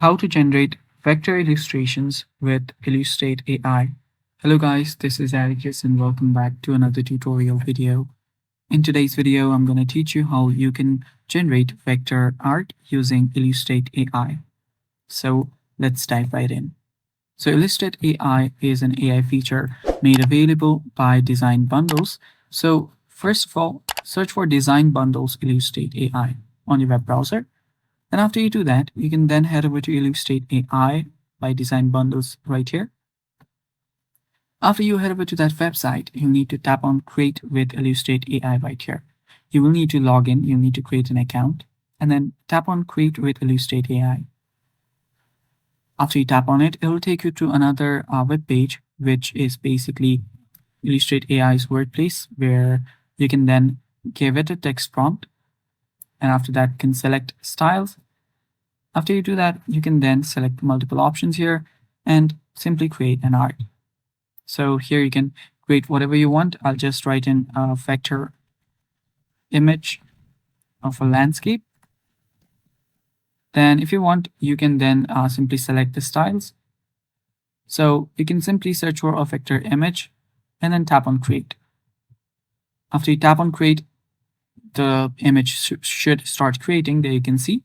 How to generate vector illustrations with Illustrate AI. Hello guys, this is Atticus and welcome back to another tutorial video. In today's video, I'm going to teach you how you can generate vector art using Illustrate AI. So let's dive right in. So Illustrate AI is an AI feature made available by Design Bundles. So first of all, search for Design Bundles Illustrate AI on your web browser. And after you do that, you can then head over to Illustrate AI by Design Bundles right here. After you head over to that website, you'll need to tap on Create with Illustrate AI right here. You will need to log in, you'll need to create an account, and then tap on Create with Illustrate AI. After you tap on it, it will take you to another web page, which is basically Illustrate AI's workplace, where you can then give it a text prompt. And after that, you can select styles. After you do that, you can then select multiple options here and simply create an art. So here you can create whatever you want. I'll just write in a vector image of a landscape. Then if you want, you can then simply select the styles. So you can simply search for a vector image and then tap on create. After you tap on create, the image should start creating. There you can see.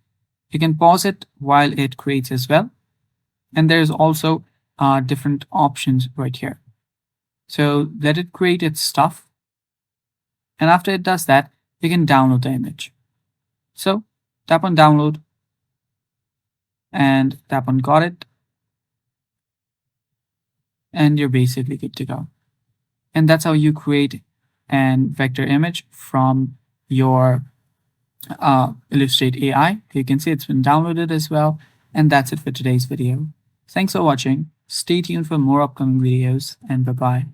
You can pause it while it creates as well. And there's also different options right here. So let it create its stuff. And after it does that, you can download the image. So tap on download and tap on got it. And you're basically good to go. And that's how you create an vector image from your Illustrate AI. You can see it's been downloaded as well. And that's it for today's video. Thanks for watching. Stay tuned for more upcoming videos and bye-bye.